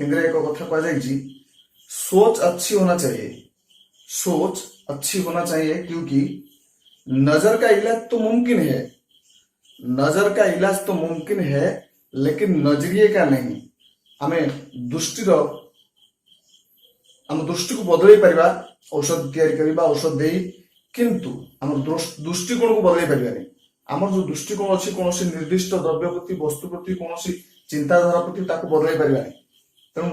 हिंदी में एक कथा कह जाए, सोच अच्छी होना चाहिए, सोच अच्छी होना चाहिए, क्योंकि नजर का इलाज तो मुमकिन है, नजर का इलाज तो मुमकिन है, लेकिन नजरिए का नहीं। हमें दृष्टि को बदल पारिबा, औषध तैयारी करबा, औषध देई, किंतु आम दृष्टिकोण को बदल पारिबानी। आम जो दृष्टिकोण अच्छी कौन निर्दिष्ट द्रव्य प्रति, वस्तु प्रति, कौन चिंताधारा प्रति ताको बदल पारिबानी। तेणु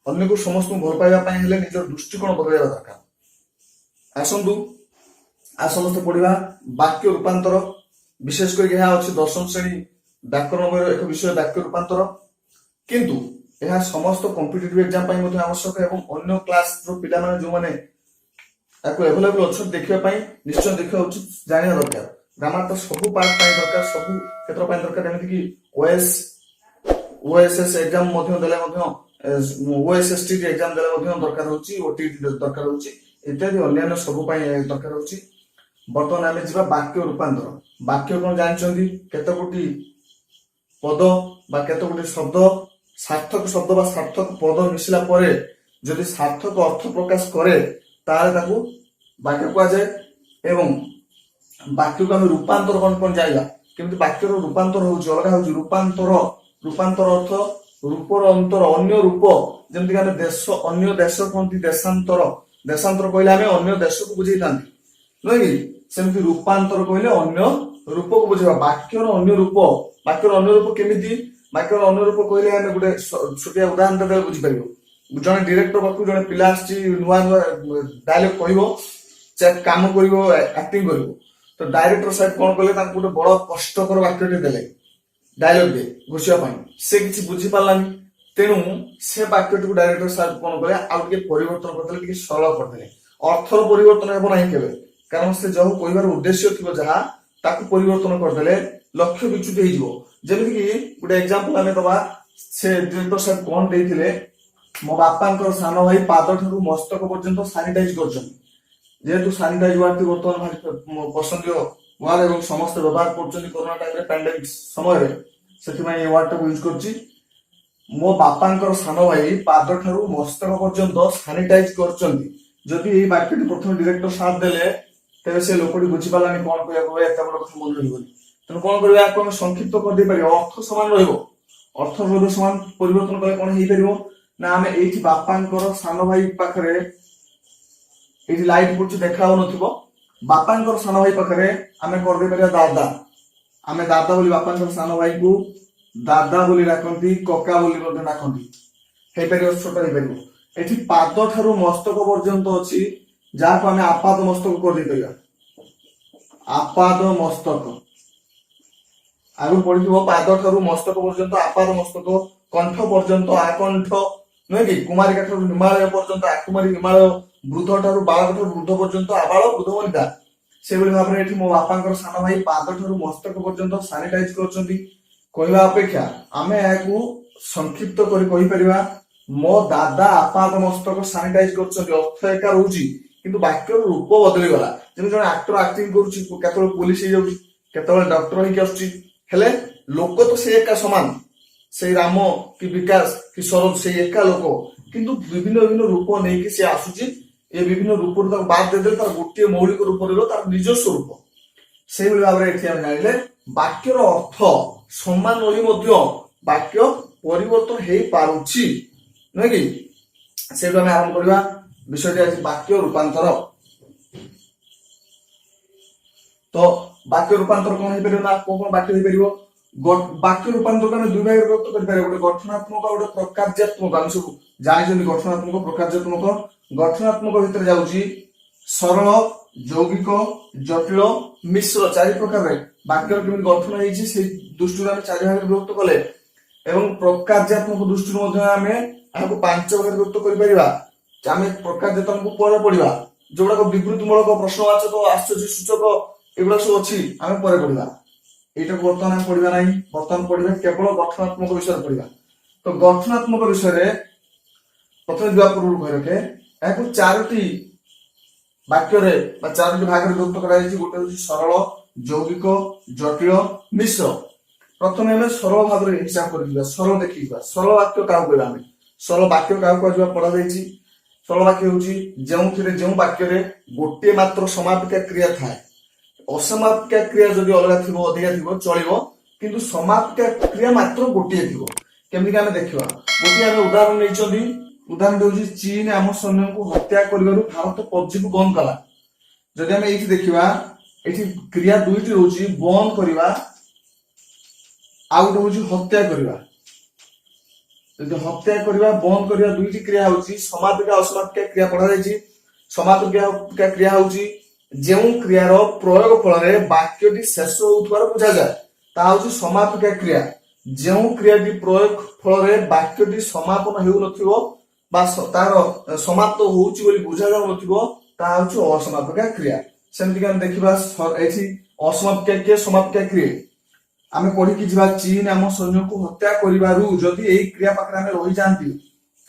अन्य को समस्त भल पाइबा हेले निजर दृष्टिकोण बदलवा दरकार। आसतु आ समस्त पढ़िबा वाक्य रूपांतर, विशेषकर यह अच्छी दशम श्रेणी व्याकरण एक विषय वाक्य रूपांतर, किंतु यह समस्त कॉम्पिटिटिव एग्जाम पाई मध्ये आवश्यक एवं अन्य क्लास रो पिला माने जो माने याको अवेलेबल अछि देखिबा पाई निश्चय देखिबा उचित, जानिया दरकार। ग्रामर तो सब पार्ट पाई दरकार, सब क्षेत्र पाई दरकार। एमिति कि ओएसएस एग्जाम मध्ये देले मध्ये, ओएसएसटी एग्जाम देले मध्ये दरकार होची, ओटीटी दरकार होची, इत्यादि अन्य सब पाई दरकार होची। बर्तमान आमे जिबा वाक्य रूपांतर। वाक्य कोन जानचंदी, केते कोटी पद बा केते कोटी शब्द, सार्थक शब्द बा सार्थक पद मिसला परे जदि सार्थक अर्थ प्रकाश करे ताले ताकू वाक्य कहा जाए। एवं वाक्य को हम रूपांतर कौन जाएगा, किंतु वाक्य रूपांतर होउची अलग होउची। रूपांतर अर्थ रूपर अंतर, अन्य रूप, जेमति कि देश अन्य देश कहती देशांतर, देशांतर कहले हमें अन्य देश को बुझाई थांती नुहे कि, सेमति रूपांतर कहले अन्य रूप को बुझेबा। वाक्यर अन्य रूप, वाक्यर अन्य रूप केमिति, वाक्यर अन्य रूप कहले हमें गोटे छोटिया उदाहरण देले बुझी परिबो। जने डायरेक्टर पाखु जने पिला आछि, नुवा डायलॉग कहबो, चेक काम करिवो, एक्टिंग करिवो, तो डायरेक्टर साहेब कोन कहले तांको गोटे बड़ कष्टकर वाक्यटे देले डायलॉग दे घोषिया पाई, से किछि बुझी पालानी। तेणु से वाक्यटी को डायरेक्टर साहेब कोन कहले आउ के परिवर्तन करदेले, के सरल करदेले। अर्थर परिवर्तन हेबो नाही केबे, कारण से जो कहबार उद्देश्य थिबो जहा ताकू परिवर्तन करदेले लक्ष्य विच्युत हो जिवो। जेमिति कि गोटे एग्जांपल आमे दबा, से डायरेक्टर साहेब कोन देथिले, मो बापांकर सान भाई पाद ठारू मस्तक पर्यंत सानिटाइज करछन। जेहेतु सानिटाइज वार्ड बर्तमान भारी पसंदीय वार्ड एवं समस्त व्यवहार करछन कोरोना टाइम रे, पैंडेमिक समय रे, सेथिमाई ए वार्ड को यूज करछि। मो बापांकर सान भाई पाद ठारू मस्तक पर्यंत सानिटाइज करछन। जदि एई वाक्यटी प्रथम डायरेक्टर साथ देले तेबे से लोकडी बुझी पालानी कोन कहया को एता बड़ कथा मन रहिबो। तेनु कोन करबा, आपण संक्षिप्त कर दे पारि, अर्थ समान रहइबो। अर्थ रहिबो समान, परिवर्तन कले कोन हेइ परिबो ना, आमे एठी बापांकर सान भाई पाखरे एठी लाइट पडछ देखाउ नथिबो, बापांकर सान भाई पाखरे आमे कर दे परिया दादा। आमे दादा बोली बापांकर सान भाई को दादा बोली डाकंती, कका बोली मध्ये डाकंती, हे परियो छोट हे परियो। एठी पाद ठारू मस्तक पर्यंत अछि, जाको आमे आपाद मस्तक कर दे परिया, आपाद मस्तक। आगु पडिथिबो पाद ठारू मस्तक पर्यंत आपाद मस्तक, कंठ पर्यंत आकंठ नुहे कि, कुमारिका ठारू हिमालय पर्यंत आकुमारी हिमालय, वृद्ध ठारू बालक ठारू वृद्ध पर्यंत आबाल वृद्ध वनिता। से भली भाबरे एठी मो बापांकर सान भाई पाद ठारू मस्तक पर्यंत सानिटाइज करछंती कहवा अपेक्षा आमे याकू संक्षिप्त करि कहि परिबा, मो दादा आपाद मस्तक सानिटाइज करछंती। अर्थ एका रहउची, किंतु वाक्यर रूप बदली गला। जेमि जने एक्टर एक्टिंग करूची, केतबेले पुलिस हे जाउची, केतबेले डॉक्टर हे आछी, हेले लोक तो से एका समान, से राम कि विकास कि सरोज से एका लोक, किंतु विभिन्न विभिन्न रूप नहीं कि से आसुची। ए विभिन्न रूप बाद देदेले तार गोटे मौलिक रूप रहिलो, तार निजस्व रूप। से भली भाबरे एठी हम जानिले वाक्यर अर्थ समान रही मध्य वाक्य परिवर्तन हेइ पारुची नुहे कि। से हमें आरंभ करबा विषयटी आज वाक्य रूपांतर। तो वाक्य रूपांतर कोन हे परिबो ना, कोन वाक्य हे परिबो, वाक्य रूपांतर को दुई भाग विभक्त कर पारे, गोटे गठनात्मक और गोटे प्रकार्यात्मक। हम सब जानिछन गठनात्मक प्रकार्यात्मक। गठनात्मक भितर जाउची सरल, जौगिक, जटिल, मिश्र, चारि प्रकार रे वाक्य केमि गठन हेइची से दृष्टि रे चारि भाग विभक्त कले। एवं प्रकार्यात्मक दृष्टि मध्ये आमे आको पांच भाग विभक्त करि परिबा। आमे प्रकार्यात्मक को परे पढिबा, जोडा को विवृतिमूलक, प्रश्नवाचक, आश्चर्य सूचक एगुडा सब अछि, आमे परे पढिबा। एटा वर्तमान हम पढ़िबा नाही, वर्तमान पढ़िबा केवल गठनात्मक विषय पढ़िबा। तो गठनात्मक विषय रे प्रथम दुआ पूर्व कह रखे याकू चारोटी वाक्य रे बा चारोटी भाग रे विभक्त करा जायछि। गोटे होछि सरल, जौगिक, जटिल, मिश्र। प्रथम हम सरल भाग रे हिसाब करिबा। सरल देखिबा, सरल वाक्य का कहबा। हम ସରଳ ବାକ୍ୟ କାହାକୁ କୁହାଯିବା ପଢା ଯାଇଛି। ସରଳ ବାକ୍ୟ ହେଉଛି ଯେଉଁ ବାକ୍ୟରେ ଗୋଟିଏ ମାତ୍ର ସମାପିକା କ୍ରିୟା ଥାଏ। ଅସମାପିକା କ୍ରିୟା ଯଦି ଅଲଗା ଥିବ ଅଧିକା ଥିବ ଚଳିବ, କିନ୍ତୁ ସମାପିକା କ୍ରିୟା ମାତ୍ର ଗୋଟିଏ ଥିବ। କେମିତି ଆମେ ଦେଖିବା, ଗୋଟିଏ ଆମେ ଉଦାହରଣ ନେଇଛନ୍ତି। ଉଦାହରଣ ଦେଉଛି ଚୀନ ଆମ ସୈନ୍ୟଙ୍କୁ ହତ୍ୟା କରିବାରୁ ଭାରତ କବ୍ଜିକୁ ବନ୍ଦ କଲା। ଯଦି ଆମେ ଏଇଠି ଦେଖିବା, ଏଠି କ୍ରିୟା ଦୁଇଟି ରହୁଛି, ବନ୍ଦ କରିବା ଆଉ ଗୋଟେ ହଉଛି ହତ୍ୟା କରିବା। ଯଦି ହତ୍ୟା କରିବା ବନ୍ଦ କରିବା ଦୁଇଟି କ୍ରିୟା ହଉଛି ସମାପିକା ଅସମାପିକା କ୍ରିୟା ପଢାଯାଇଛି। ସମାପିକା କ୍ରିୟା ହଉଛି ଯେଉଁ କ୍ରିୟାର ପ୍ରୟୋଗ ଫଳରେ ବାକ୍ୟଟି ଶେଷ ହେଉଥିବାର ବୁଝାଯାଏ, ତାହା ହଉଛି ସମାପିକା କ୍ରିୟା। ଯେଉଁ କ୍ରିୟାଟି ପ୍ରୟୋଗ ଫଳରେ ବାକ୍ୟଟି ସମାପନ ହେଉନଥିବ ବା ତାର ସମାପ୍ତ ହଉଛି ବୋଲି ବୁଝା ଯାଉନଥିବ, ତାହା ହଉଛି ଅସମାପିକା କ୍ରିୟା। ସେମିତିକି ଆମେ ଦେଖିବା ଏଠି ଅସମାପିକା କ୍ରିୟା ସମାପିକା କ୍ରିୟା ଆମେ ପଢିକି ଯିବା। ଚୀନ ଆମ ସୈନ୍ୟକୁ ହତ୍ୟା କରିବାରୁ ଯଦି ଏଇ କ୍ରିୟା ପାଖରେ ଆମେ ରହିଯାଆନ୍ତି,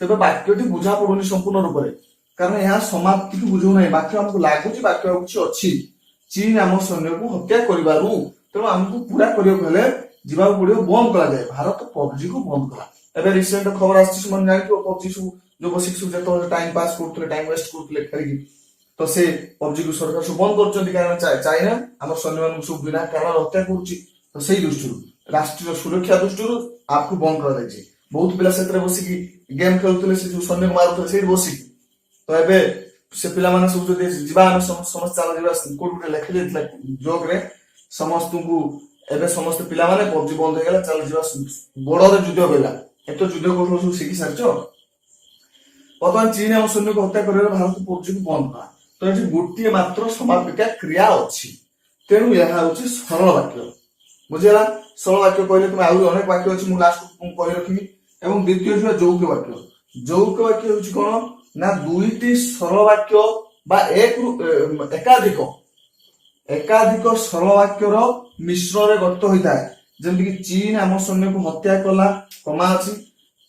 ତେବେ ବାକ୍ୟଟି ବୁଝା ପଡୁନି ସମ୍ପୂର୍ଣ୍ଣ ରୂପରେ, କାରଣ ଏହା ସମାପ୍ତିକୁ ବୁଝଉ ନାହିଁ। ବାକ୍ୟ ଆମକୁ ଲାଗୁଛି ବାକ୍ୟ ଆଉ କିଛି ଅଛି। ଚୀନ ଆମ ସୈନ୍ୟକୁ ହତ୍ୟା କରିବାରୁ, ତେଣୁ ଆମକୁ ପୁରା କରିବାକୁ ହେଲେ ଯିବାକୁ ପଡିବ, ବନ୍ଦ କରାଯାଏ। ଭାରତ ପବଜିକୁ ବନ୍ଦ କଲା। ଏବେ ରିସେଣ୍ଟ ଖବର ଆସିଛି, ସେମାନେ ଜାଣିଥିବ ପବଜି ସବୁ ଯୋଉ ବସିକି ସବୁ ଯେତେବେଳେ ଟାଇମ ପାସ୍ କରୁଥିଲେ, ଟାଇମ ୱେଷ୍ଟ କରୁଥିଲେ ଖେଳିକି, ତ ସେ ପବଜିକୁ ସରକାର ସବୁ ବନ୍ଦ କରୁଛନ୍ତି, କାରଣ ଚାଇନା ଆମ ସୈନ୍ୟମାନଙ୍କୁ ସବୁ ବିନା କାରଣ ହତ୍ୟା କରୁଛି। ତ ସେଇ ଦୃଷ୍ଟିରୁ ରାଷ୍ଟ୍ରୀୟ ସୁରକ୍ଷା ଦୃଷ୍ଟିରୁ ଆପକୁ ବନ୍ଦ କରାଯାଇଛି। ବହୁତ ପିଲା ସେଥିରେ ବସିକି ଗେମ୍ ଖେଳୁଥିଲେ, ସେ ଯୋଉ ସୈନ୍ୟକୁ ମାରୁଥିଲେ ସେଇଠି ବସିକି। ତ ଏବେ ସେ ପିଲାମାନେ ସବୁ ଯଦି ଯିବା, ଆମେ ସମସ୍ତେ ଚାଲ ଯିବା, କୋଉଠି ଗୋଟେ ଲେଖି ଦେଇଥିଲା ଯୋଗରେ ସମସ୍ତଙ୍କୁ, ଏବେ ସମସ୍ତେ ପିଲାମାନେ ପବଜି ବନ୍ଦ ହେଇଗଲା, ଚାଲ ଯିବା ବଡରେ ଯୁଦ୍ଧ କରିବା। ଏତ ଯୁଦ୍ଧ କୌଶଳ ସବୁ ଶିଖି ସାରିଛ। ବର୍ତ୍ତମାନ ଚୀନ ଆମ ସୈନ୍ୟକୁ ହତ୍ୟା କରିବାରେ ଭାରତ ପବଜିକୁ ବନ୍ଦ କଲା। ତ ଏଠି ଗୋଟିଏ ମାତ୍ର ସମାପିକା କ୍ରିୟା ଅଛି, ତେଣୁ ଏହା ହଉଛି ସରଳ ବାକ୍ୟ। ବୁଝିଗଲା। ସରଳ ବାକ୍ୟ କହିଲେ ତୁମେ ଆହୁରି ଅନେକ ବାକ୍ୟ ଅଛି, ମୁଁ ଲାଷ୍ଟ କହି ରଖିବି। ଏବଂ ଦ୍ୱିତୀୟ ଥିବା ଯୌଗିକ ବାକ୍ୟ। ଯୌଗିକ ବାକ୍ୟ ହେଉଛି କଣ ନା, ଦୁଇଟି ସରଳ ବାକ୍ୟ ବା ଏକାଧିକ ସରଳ ବାକ୍ୟର ମିଶ୍ରରେ ଗଠିତ ହୋଇଥାଏ। ଯେମିତିକି ଚୀନ ଆମ ସୈନ୍ୟକୁ ହତ୍ୟା କଲା, କମା ଅଛି,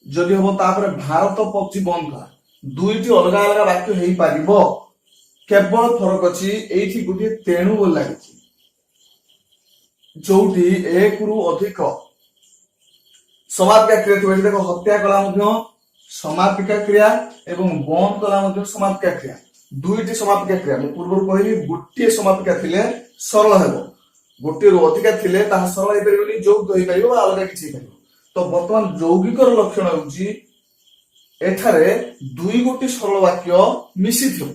ଯଦି ହବ ତାପରେ ଭାରତ ପବଜି ବନ୍ଦ କଲା। ଦୁଇଟି ଅଲଗା ଅଲଗା ବାକ୍ୟ ହେଇପାରିବ, କେବଳ ଫରକ ଅଛି ଏଇଠି ଗୋଟିଏ ତେଣୁ ବୋଲି ଲାଗିଛି, ଯୋଉଠି ଏକରୁ ଅଧିକ ସମାପିକା କ୍ରିୟା ଥିବ। ଦେଖ, ହତ୍ୟା କଲା ମଧ୍ୟ ସମାପିକା କ୍ରିୟା ଏବଂ ବନ୍ଦ କଲା ମଧ୍ୟ ସମାପିକା କ୍ରିୟା। ଦୁଇଟି ସମାପିକା କ୍ରିୟା। ମୁଁ ପୂର୍ବରୁ କହିଲି ଗୋଟିଏ ସମାପିକା ଥିଲେ ସରଳ ହେବ, ଗୋଟିଏରୁ ଅଧିକା ଥିଲେ ତାହା ସରଳ ହେଇପାରିବନି, ଯୌଗିକ ହେଇପାରିବ ବା ଅଲଗା କିଛି ହେଇପାରିବ। ତ ବର୍ତ୍ତମାନ ଯୌଗିକର ଲକ୍ଷଣ ହେଉଛି ଏଠାରେ ଦୁଇ ଗୋଟି ସରଳ ବାକ୍ୟ ମିଶିଥିବ।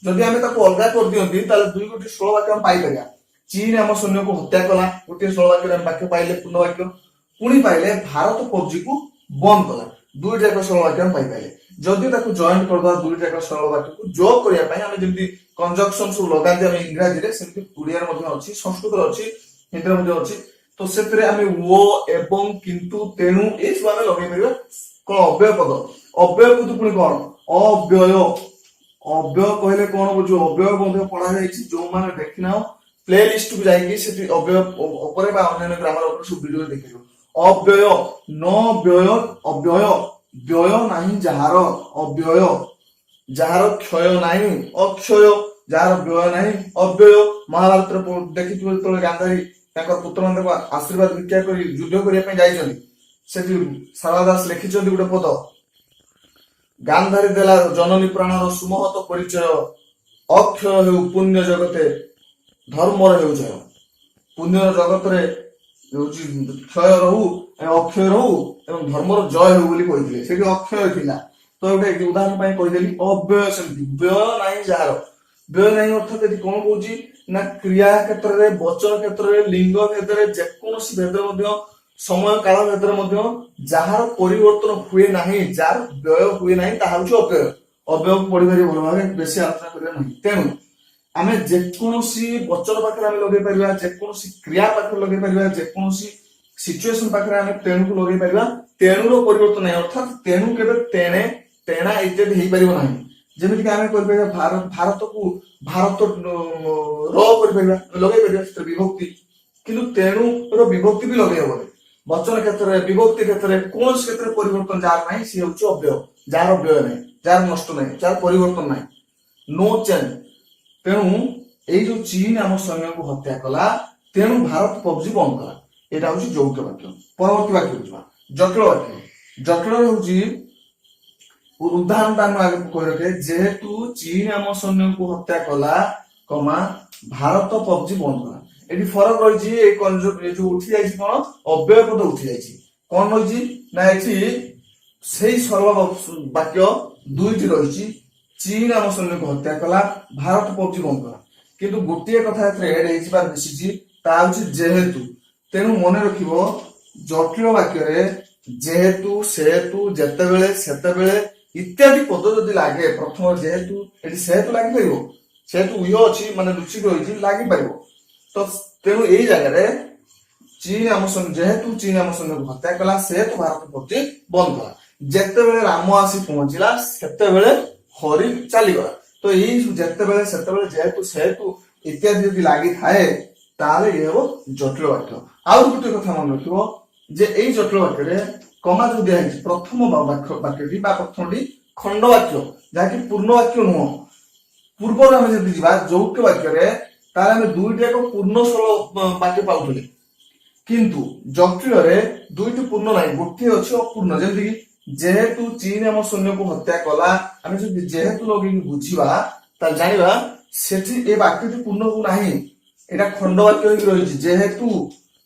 ଯଦି ଆମେ ତାକୁ ଅଲଗା କରିଦିଅନ୍ତି, ତାହେଲେ ଦୁଇ ଗୋଟି ସରଳ ବାକ୍ୟ ଆମେ ପାଇପାରିବା। ଚୀନ ଆମ ସୈନ୍ୟକୁ ହତ୍ୟା କଲା, ଗୋଟିଏ ସରଳ ବାକ୍ୟରେ ଆମେ ବାକ୍ୟ ପାଇଲେ, ପୂର୍ଣ୍ଣ ବାକ୍ୟ। ପୁଣି ପାଇଲେ ଭାରତ ପବଜିକୁ ବନ୍ଦ କଲା, ଦୁଇଟି ଯାକ ସରଳ ବାକ୍ୟ ଆମେ ପାଇପାରିଲେ। ଯଦି ତାକୁ ଜଏଣ୍ଟ କରିଦେବା ଦୁଇଟି ଯାକ ସରଳ ବାକ୍ୟକୁ ଯୋଗ କରିବା ପାଇଁ, ଆମେ ଯେମିତି କଞ୍ଜକ୍ସନ ସବୁ ଲଗାନ୍ତି ଆମେ ଇଂରାଜୀରେ, ସେମିତି ଓଡିଆରେ ମଧ୍ୟ ଅଛି, ସଂସ୍କୃତରେ ଅଛି, ହିନ୍ଦୀରେ ମଧ୍ୟ ଅଛି। ତ ସେଥିରେ ଆମେ ଓ ଏବଂ କିନ୍ତୁ ତେଣୁ ଏଇ ସବୁ ଆମେ ଲଗେଇ ପାରିବା। କଣ ଅବ୍ୟୟ ପଦ, ଅବ୍ୟୟ ପଦ ପୁଣି କଣ ଅବ୍ୟୟ। ଅବ୍ୟୟ କହିଲେ କଣ ବୁଝୁ, ଅବ୍ୟୟ ମଧ୍ୟ ପଢା ଯାଇଛି। ଯୋଉମାନେ ଦେଖିନାও ପ୍ଲେ ଲିଷ୍ଟ କୁ ଯାଇକି ସେଠି ଅବ୍ୟୟ ଉପରେ ବା ଅନ୍ୟାନ୍ୟ ଗ୍ରାମାର ଉପରେ ସବୁ ଭିଡିଓ ଦେଖିପାରିବ। ଅବ୍ୟୟ, ନ ବ୍ୟୟ, ଅବ୍ୟୟ, ବ୍ୟୟ ନାହିଁ ଯାହାର, ଅବ୍ୟୟ, ଯାହାର କ୍ଷୟ ନାହିଁ, ଅକ୍ଷୟ, ଯାହାର ବ୍ୟୟ ନାହିଁ, ଅବ୍ୟୟ। ମହାଭାରତରେ ଦେଖିଥିବ, ଯେତେବେଳେ ଗାନ୍ଧାରୀ ତାଙ୍କର ପୁତ୍ରମାନଙ୍କୁ ଆଶୀର୍ବାଦ ଭିକ୍ଷା କରି ଯୁଦ୍ଧ କରିବା ପାଇଁ ଯାଇଛନ୍ତି, ସେଠି ଶାରଳା ଦାସ ଲେଖିଛନ୍ତି ଗୋଟେ ପଦ, ଗାନ୍ଧାରୀ ଦେଲା ଜନନୀ ପ୍ରାଣର ସୁମହତ ପରିଚୟ, ଅକ୍ଷୟ ହେଉ ପୁଣ୍ୟ ଜଗତେ ଧର୍ମର ହେଉ ଜୟ। ପୁଣ୍ୟ ଜଗତରେ ହଉଛି କ୍ଷୟ ରହୁ, ଅକ୍ଷୟ ରହୁ ଏବଂ ଧର୍ମର ଜୟ ହେଉ ବୋଲି କହିଥିଲେ। ସେଠି ଅକ୍ଷୟ ଥିଲା। ତ ଗୋଟେ ଉଦାହରଣ ପାଇଁ କହିଦେଲି। ଅବ୍ୟୟ ସେମିତି, ବ୍ୟୟ ନାହିଁ ଯାହାର। ବ୍ୟୟ ନାହିଁ ଅର୍ଥାତ ଏଠି କଣ କହୁଛି ନା, କ୍ରିୟା କ୍ଷେତ୍ରରେ, ବଚନ କ୍ଷେତ୍ରରେ, ଲିଙ୍ଗ କ୍ଷେତ୍ରରେ, ଯେକୌଣସି ଭେଦରେ ମଧ୍ୟ, ସମୟ କାଳ ଭେଦରେ ମଧ୍ୟ ଯାହାର ପରିବର୍ତ୍ତନ ହୁଏ ନାହିଁ, ଯାହାର ବ୍ୟୟ ହୁଏ ନାହିଁ, ତାହା ହଉଛି ଅବ୍ୟୟ। ଅବ୍ୟୟକୁ ପଢିପାରିବ ଭଲ ଭାବେ, ବେଶୀ ଆଲୋଚନା କରିବା ନାହିଁ। ତେଣୁ ଆମେ ଯେକୌଣସି ବଚନ ପାଖରେ ଆମେ ଲଗେଇ ପାରିବା, ଯେକୌଣସି କ୍ରିୟା ପାଖରେ ଲଗେଇ ପାରିବା, ଯେକୌଣସି ସିଚୁଏସନ ପାଖରେ ଆମେ ତେଣୁକୁ ଲଗେଇ ପାରିବା। ତେଣୁର ପରିବର୍ତ୍ତନ ନାହିଁ, ଅର୍ଥାତ ତେଣୁ କେବେ ତେଣେ, ତେଣା ଇତ୍ୟାଦି ହେଇପାରିବ ନାହିଁ। ଯେମିତିକି ଆମେ କରିପାରିବା ଭାରତକୁ ଭାରତ ର କରିପାରିବା, ଲଗେଇ ପାରିବା ସେଥିରେ ବିଭକ୍ତି, କିନ୍ତୁ ତେଣୁର ବିଭକ୍ତି ବି ଲଗେଇ ହବନି। ବଚନ କ୍ଷେତ୍ରରେ, ବିଭକ୍ତି କ୍ଷେତ୍ରରେ, କୌଣସି କ୍ଷେତ୍ରରେ ପରିବର୍ତ୍ତନ ଯାହାର ନାହିଁ, ସିଏ ହଉଛି ଅବ୍ୟୟ। ଯାହାର ବ୍ୟୟ ନାହିଁ, ଯାହାର ନଷ୍ଟ ନାହିଁ, ଯାହାର ପରିବର୍ତ୍ତନ ନାହିଁ, ନୋ ଚେଞ୍ଜ। ତେଣୁ ଏଇ ଯୋଉ ଚୀନ ଆମ ସୈନ୍ୟକୁ ହତ୍ୟା କଲା, ତେଣୁ ଭାରତ ପବଜି ବନ୍ଦ କଲା, ଏଇଟା ହଉଛି ଯୌଗିକ ବାକ୍ୟ। ପରବର୍ତ୍ତୀ ବାକ୍ୟ ବୁଝିବା, ଜଟିଳ ବାକ୍ୟ। ଜଟିଳ ହଉଛି ଉଦାହରଣଟା ଆମେ ଆଗକୁ କହି ରଖେ, ଯେହେତୁ ଚୀନ ଆମ ସୈନ୍ୟକୁ ହତ୍ୟା କଲା କମା ଭାରତ ପବଜି ବନ୍ଦ କଲା। ଏଠି ଫରକ ରହିଛି, ଏ ଯୋଉ ଉଠି ଯାଇଛି କଣ ଅବ୍ୟୟ ପଦ ଉଠି ଯାଇଛି। କଣ ରହିଛି ନା ଏଠି ସେଇ ସରଳ ବାକ୍ୟ ଦୁଇଟି ରହିଛି, ଚୀନ ଆମ ସୈନ୍ୟକୁ ହତ୍ୟା କଲା, ଭାରତ ପବଜି ବନ୍ଦ କଲା। କିନ୍ତୁ ଗୋଟିଏ କଥା ଏଥିରେ ଏଡ ହେଇଛି ବା ମିଶିଛି, ତାହା ହଉଛି ଯେହେତୁ। ତେଣୁ ମନେ ରଖିବ ଜଟିଳ ବାକ୍ୟରେ ଯେହେତୁ, ସେହେତୁ, ଯେତେବେଳେ, ସେତେବେଳେ ଇତ୍ୟାଦି ପଦ ଯଦି ଲାଗେ, ପ୍ରଥମ ଯେହେତୁ ଏଠି ସେହେତୁ ଲାଗିପାରିବ, ସେହେତୁ ଇହ ଅଛି ମାନେ ଲୁଚିକି ରହିଛି ଲାଗିପାରିବ। ତ ତେଣୁ ଏଇ ଜାଗାରେ ଚୀନ ଆମ ସୈନ୍ୟ, ଯେହେତୁ ଚୀନ ଆମ ସୈନ୍ୟକୁ ହତ୍ୟା କଲା, ସେହେତୁ ଭାରତ ପବଜି ବନ୍ଦ କଲା। ଯେତେବେଳେ ରାମ ଆସି ପହଞ୍ଚିଲା ସେତେବେଳେ ହରି ଚାଲିଗଲା। ତ ଏଇ ଯେତେବେଳେ, ସେତେବେଳେ, ଯେହେତୁ, ସେହେତୁ ଇତ୍ୟାଦି ଯଦି ଲାଗିଥାଏ ତାହେଲେ ଇଏ ହେବ ଜଟିଳ ବାକ୍ୟ। ଆଉ ଗୋଟେ କଥା ମନେ ରଖିବ ଯେ ଏଇ ଜଟିଳ ବାକ୍ୟରେ କମା ଯୋଉ ଦିଆହେଇଛି, ପ୍ରଥମ ବାକ୍ୟଟି ବା ପ୍ରଥମଟି ଖଣ୍ଡ ବାକ୍ୟ, ଯାହାକି ପୂର୍ଣ୍ଣ ବାକ୍ୟ ନୁହଁ। ପୂର୍ବରୁ ଆମେ ଯଦି ଯିବା ଯୌଗିକ ବାକ୍ୟରେ, ତାହେଲେ ଆମେ ଦୁଇଟି ଏକ ପୂର୍ଣ୍ଣ ସରଳ ବାକ୍ୟ ପାଉଥିଲେ, କିନ୍ତୁ ଜଟିଳରେ ଦୁଇଟି ପୂର୍ଣ୍ଣ ନାହିଁ, ଗୋଟିଏ ଅଛି ଅପୂର୍ଣ୍ଣ। ଯେମିତିକି ଯେହେତୁ ଚୀନ ଆମ ସୈନ୍ୟକୁ ହତ୍ୟା କଲା, ଆମେ ଯଦି ଯେହେତୁ ଲଗେଇକି ବୁଝିବା ତାହେଲେ ଜାଣିବା ସେଠି ଏ ବାକ୍ୟଟି ପୂର୍ଣ୍ଣ ହଉ ନାହିଁ, ଏଇଟା ଖଣ୍ଡ ବାକ୍ୟ ହେଇକି ରହିଛି। ଯେହେତୁ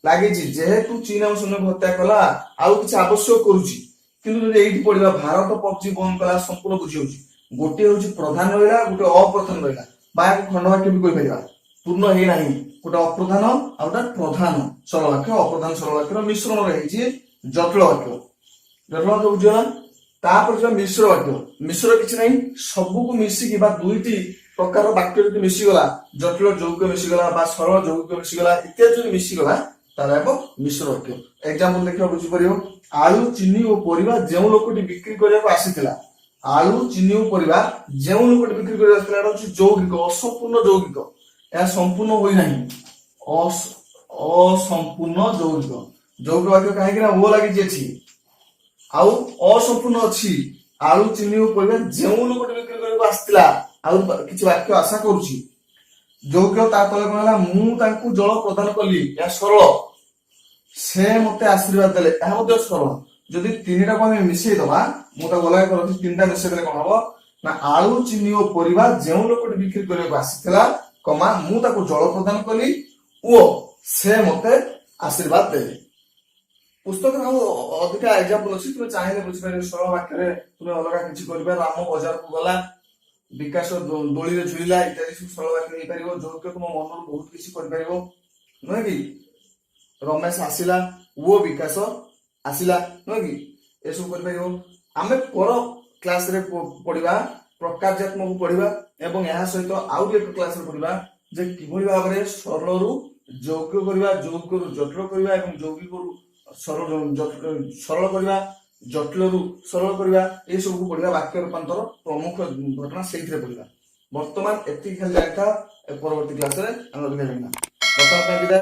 ଲାଗିଛି, ଯେହେତୁ ଚୀନ ଆମ ସୈନ୍ୟକୁ ହତ୍ୟା କଲା, ଆଉ କିଛି ଆବଶ୍ୟକ କରୁଛି। କିନ୍ତୁ ଯଦି ଏଇଠି ପଢିବା ଭାରତ ପବଜି ବନ୍ଦ କଲା, ସମ୍ପୂର୍ଣ୍ଣ ବୁଝି ହଉଛି। ଗୋଟିଏ ହଉଛି ପ୍ରଧାନ ରହିଲା, ଗୋଟେ ଅପ୍ରଧାନ ରହିଲା, ବା ଏକ ଖଣ୍ଡ ବାକ୍ୟ ବି କହିପାରିବା, ପୂର୍ଣ୍ଣ ହେଇନାହିଁ। ଗୋଟେ ଅପ୍ରଧାନ ଆଉ ଗୋଟେ ପ୍ରଧାନ ସରଳ ବାକ୍ୟ, ଅପ୍ରଧାନ ସରଳ ବାକ୍ୟର ମିଶ୍ରଣରେ ହେଇଛି ଜଟିଳ ବାକ୍ୟ। ଜଟିଳ ବାକ୍ୟ ବୁଝିଗଲା। ତାପରେ ଯିବା ମିଶ୍ର ବାକ୍ୟ। ମିଶ୍ର କିଛି ନାହିଁ, ସବୁକୁ ମିଶିକି ବା ଦୁଇଟି ପ୍ରକାର ବାକ୍ୟ ଯଦି ମିଶିଗଲା, ଜଟିଳ ଯୌଗିକ ମିଶିଗଲା ବା ସରଳ ଯୌଗିକ ମିଶିଗଲା, ଇତ୍ୟାଦି ଯଦି ମିଶିଗଲା ତାହେଲେ ହେବ ମିଶ୍ର ବାକ୍ୟ। ଏକ୍ସାମ୍ପଲ ଦେଖିବା ବୁଝିପାରିବ। ଆଳୁ, ଚିନି ଓ ପରିବା ଯେଉଁ ଲୋକଟି ବିକ୍ରି କରିବାକୁ ଆସିଥିଲା, ଆଳୁ, ଚିନି ଓ ପରିବା ଯେଉଁ ଲୋକଟି ବିକ୍ରି କରିବାକୁ ଆସିଥିଲା, ଏଟା ହଉଛି ଯୌଗିକ, ଅସମ୍ପୂର୍ଣ୍ଣ ଯୌଗିକ। ଏହା ସମ୍ପୂର୍ଣ୍ଣ ହୋଇନାହିଁ, ଅସମ୍ପୂର୍ଣ୍ଣ ଯୌଗିକ। ଯୌଗିକ ବାକ୍ୟ କାହିଁକି ନା ଓ ଲାଗିଛି ଏଠି, ଆଉ ଅସମ୍ପୂର୍ଣ୍ଣ ଅଛି। ଆଳୁ, ଚିନି ଓ ପରିବା ଯେଉଁ ଲୋକଟି ବିକ୍ରି କରିବାକୁ ଆସିଥିଲା, ଆଉ କିଛି ବାକ୍ୟ ଆଶା କରୁଛି। ଯୌଗିକ ତା ତଳେ କଣ ହେଲା, ମୁଁ ତାଙ୍କୁ ଜଳ ପ୍ରଦାନ କଲି, ଏହା ସରଳ। ସେ ମତେ ଆଶୀର୍ବାଦ ଦେଲେ, ଏହା ମଧ୍ୟ ସରଳ। ଯଦି ତିନିଟାକୁ ଆମେ ମିଶେଇ ଦବା, ମୁଁ ତାକୁ ଅଲଗା କରିଛି, ତିନିଟା ମିଶେଇ ଦେଲେ କଣ ହବ ନା ଆଳୁ, ଚିନି ଓ ପରିବା ଯେଉଁ ଲୋକଟି ବିକ୍ରି କରିବାକୁ ଆସିଥିଲା, କମା ମୁଁ ତାକୁ ଜଳ ପ୍ରଦାନ କଲି ଓ ସେ ମତେ ଆଶୀର୍ବାଦ ଦେଲେ। ପୁସ୍ତକରେ ଆଉ ଅଧିକା ଏକ୍ସାମ୍ପଲ ଅଛି, ତୁମେ ଚାହିଁଲେ ବୁଝିପାରିବ। ସରଳ ବାକ୍ୟରେ ତୁମେ ଅଲଗା କିଛି କରିପାରିବ। ରାମ ବଜାରକୁ ଗଲା, ବିକାଶ ଦୋଳିରେ ଝୁଲିଲା, ଇତ୍ୟାଦି ସବୁ ସରଳ ବାକ୍ୟ ହେଇପାରିବ। ଯୌଗିକ ତୁମ ମନରୁ ବହୁତ କିଛି କରିପାରିବ, ନୁହେଁ କି? ରମେଶ ଆସିଲା ଓ ବିକାଶ ଆସିଲା, ନୁହେଁ କି? ଏସବୁ କରିପାରିବ। ଆମେ ପର କ୍ଲାସରେ ପଢିବା ପ୍ରକାରଜାତ୍ମକ ପଢିବା, ଏବଂ ଏହା ସହିତ ଆଉ ଏକ କ୍ଲାସରେ ପଢିବା ଯେ କିଭଳି ଭାବରେ ସରଳରୁ ଯୌଗିକ କରିବା, ଯୌଗିକରୁ ଜଟିଳ କରିବା, ଏବଂ ଯୌଗିକରୁ ସରଳ କରିବା, ଜଟିଳରୁ ସରଳ କରିବା, ଏସବୁ ପଢିବା। ବାକ୍ୟ ରୂପାନ୍ତର ପ୍ରମୁଖ ଘଟଣା ସେଇଥିରେ ପଢିବା। ବର୍ତ୍ତମାନ ଏତିକି ଖାଲି ଜାଣିଥା, ପରବର୍ତ୍ତୀ କ୍ଲାସରେ ଆମେ ଅଧିକା ଜାଣିବା। ବର୍ତ୍ତମାନ ପାଇଁ ବିଦାୟ।